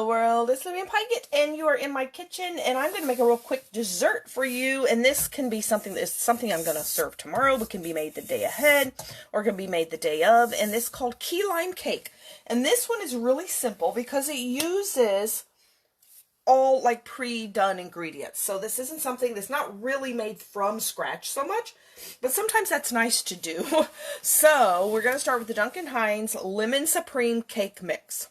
Hello world, it's Libby and Pikett, and you are in my kitchen, and I'm going to make a real quick dessert for you, and this can be something I'm going to serve tomorrow, but can be made the day ahead, or can be made the day of, and this is called key lime cake. And this one is really simple because it uses all like pre-done ingredients. So this isn't something that's not really made from scratch so much, but sometimes that's nice to do. So we're going to start with the Duncan Hines Lemon Supreme Cake Mix.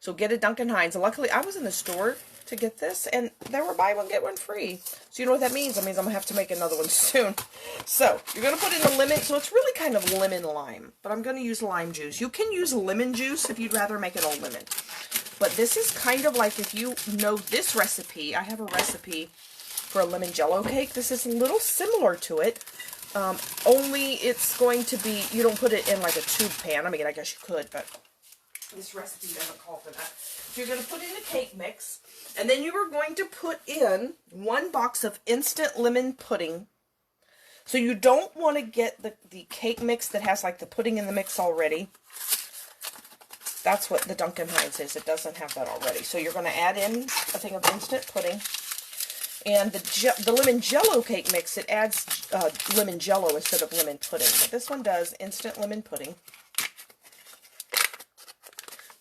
So get a Duncan Hines. Luckily, I was in the store to get this, and they were buy one, get one free. So you know what that means? That means I'm going to have to make another one soon. So you're going to put in the lemon. So it's really kind of lemon lime, but I'm going to use lime juice. You can use lemon juice if you'd rather make it all lemon. But this is kind of like, if you know this recipe, I have a recipe for a lemon jello cake. This is a little similar to it. Only it's going to be, you don't put it in like a tube pan. I mean, I guess you could, but this recipe doesn't call for that. So you're going to put in a cake mix, and then you are going to put in 1 box of instant lemon pudding. So you don't want to get the cake mix that has like the pudding in the mix already. That's what the Duncan Hines is. It doesn't have that already. So you're going to add in a thing of instant pudding. And the lemon jello cake mix, it adds lemon jello instead of lemon pudding. But this one does instant lemon pudding.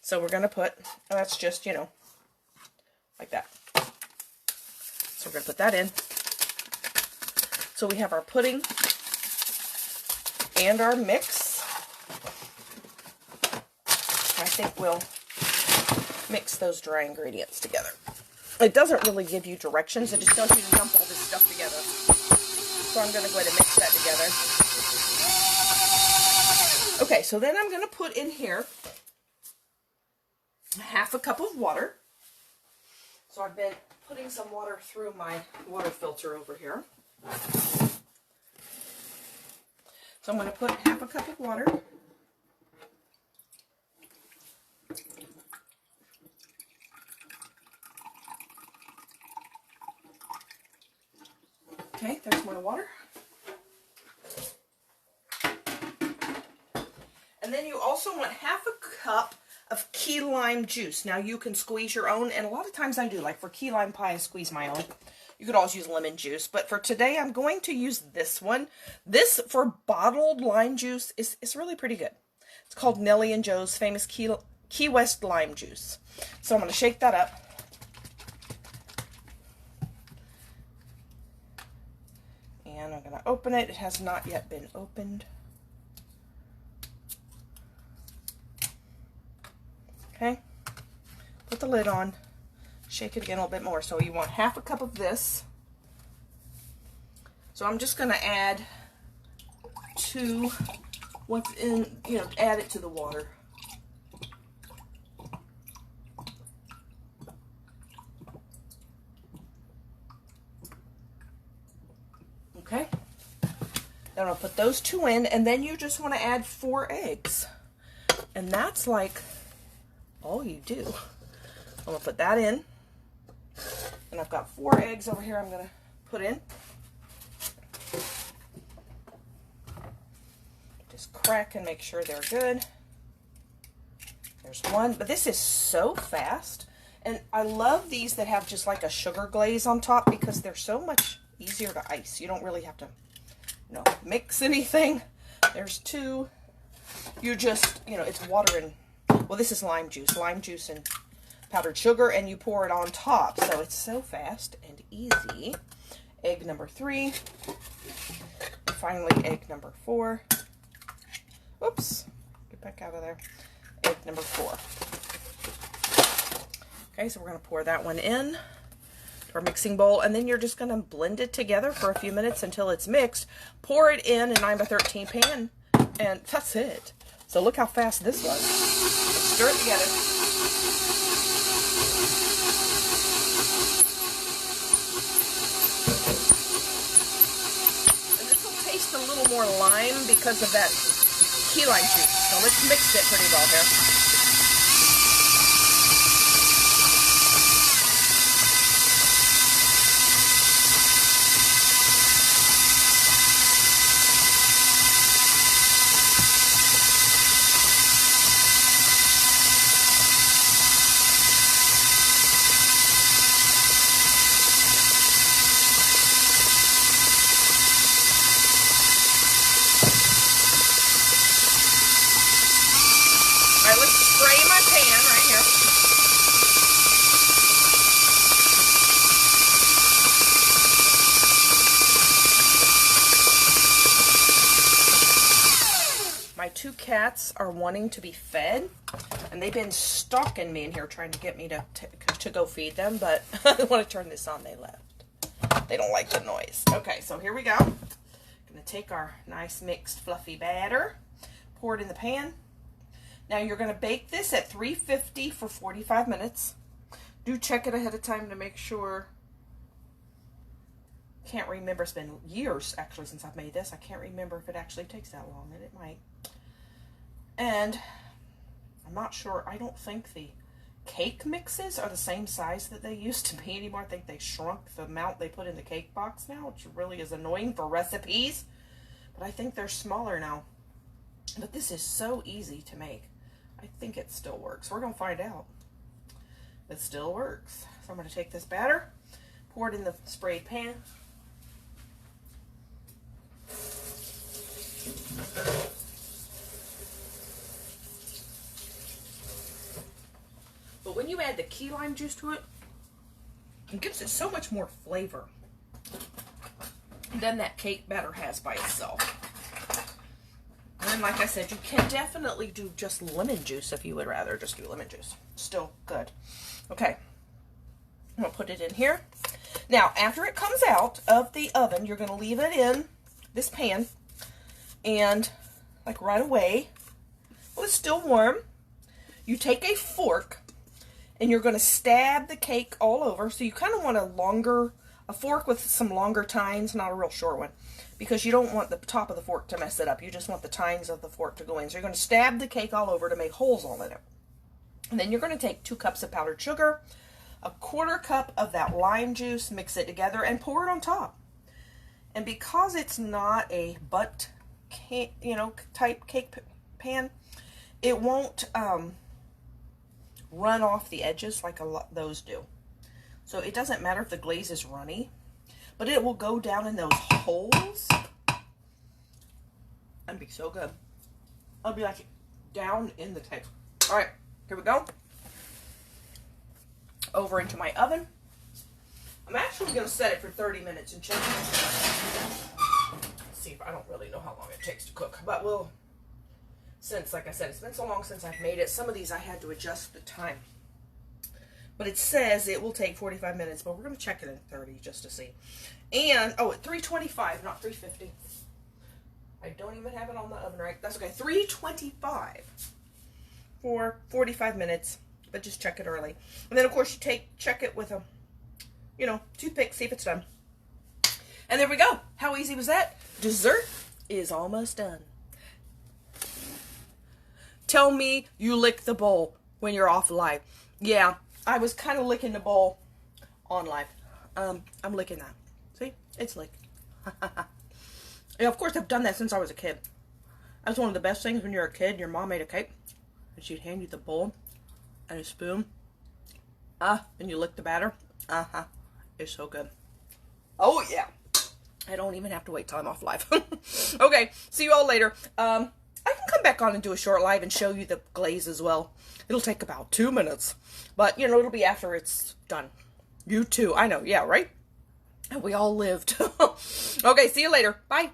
So we're going to put, that's just, you know, like that. So we're going to put that in. So we have our pudding and our mix. I think we'll mix those dry ingredients together. It doesn't really give you directions. It just tells you to dump all this stuff together. So I'm going to go ahead and mix that together. Okay, so then I'm going to put in here 1/2 cup of water. So I've been putting some water through my water filter over here. So I'm going to put 1/2 cup of water. Okay, there's my water. And then you also want 1/2 cup of key lime juice. Now you can squeeze your own, and a lot of times I do, like for key lime pie I squeeze my own. You could always use lemon juice, but for today I'm going to use this one. This for bottled lime juice is really pretty good. It's called Nellie and Joe's famous Key West lime juice. So I'm going to shake that up. And I'm going to open it. It has not yet been opened. Okay, put the lid on, shake it again a little bit more. So you want 1/2 cup of this. So I'm just going to add to what's in, you know, add it to the water. Okay, then I'll put those 2 in, and then you just want to add 4 eggs. And that's like all you do. I'm going to put that in. And I've got 4 eggs over here I'm going to put in. Just crack and make sure they're good. There's 1. But this is so fast. And I love these that have just like a sugar glaze on top because they're so much easier to ice. You don't really have to, you know, mix anything. There's 2. You just, you know, it's water and, well, this is lime juice and powdered sugar, and you pour it on top. So it's so fast and easy. Egg number 3. And finally, egg number 4. Oops. Get back out of there. Egg number 4. Okay, so we're going to pour that one in to our mixing bowl, and then you're just going to blend it together for a few minutes until it's mixed. Pour it in a 9x13 pan, and that's it. So look how fast this was. Stir it together. And this will taste a little more lime because of that key lime juice. So let's mix it pretty well here. cats are wanting to be fed, and they've been stalking me in here trying to get me to go feed them, but when I turn this on, they left. They don't like the noise. Okay, so here we go. Gonna take our nice mixed fluffy batter, pour it in the pan. Now you're gonna bake this at 350 for 45 minutes. Do check it ahead of time to make sure. Can't remember, it's been years actually since I've made this. I can't remember if it actually takes that long, and it might. And I'm not sure, I don't think the cake mixes are the same size that they used to be anymore. I think they shrunk the amount they put in the cake box now, which really is annoying for recipes. But I think they're smaller now. But this is so easy to make. I think it still works. We're going to find out. It still works. So I'm going to take this batter, pour it in the sprayed pan. But when you add the key lime juice to it, it gives it so much more flavor than that cake batter has by itself. And then, like I said, you can definitely do just lemon juice if you would rather just do lemon juice. Still good. Okay. I'm going to put it in here. Now, after it comes out of the oven, you're going to leave it in this pan. And, like right away, well, it's still warm. You take a fork, and you're going to stab the cake all over. So you kind of want a fork with some longer tines, not a real short one, because you don't want the top of the fork to mess it up. You just want the tines of the fork to go in. So you're going to stab the cake all over to make holes all in it. And then you're going to take 2 cups of powdered sugar, a 1/4 cup of that lime juice, mix it together, and pour it on top. And because it's not a butt cake, type cake pan, it won't run off the edges like a lot those do. So it doesn't matter if the glaze is runny, but it will go down in those holes and be so good. It'll be like down in the cake. All right, here we go. Over into my oven. I'm actually going to set it for 30 minutes and check it. See if I don't really know how long it takes to cook, but since, like I said, it's been so long since I've made it, some of these I had to adjust the time. But it says it will take 45 minutes, but we're going to check it in 30 just to see. And, at 325, not 350. I don't even have it on the oven right. That's okay. 325 for 45 minutes, but just check it early. And then, of course, you check it with a, toothpick, see if it's done. And there we go. How easy was that? Dessert is almost done. Tell me you lick the bowl when you're off live. Yeah, I was kind of licking the bowl on live. I'm licking that. See? It's licked. Yeah, of course, I've done that since I was a kid. That's one of the best things when you're a kid and your mom made a cake. And she'd hand you the bowl and a spoon. And you lick the batter. It's so good. Oh, yeah. I don't even have to wait till I'm off live. Okay, see you all later. I can come back on and do a short live and show you the glaze as well. It'll take about 2 minutes. But, it'll be after it's done. You too. I know. Yeah, right? We all lived. Okay, see you later. Bye.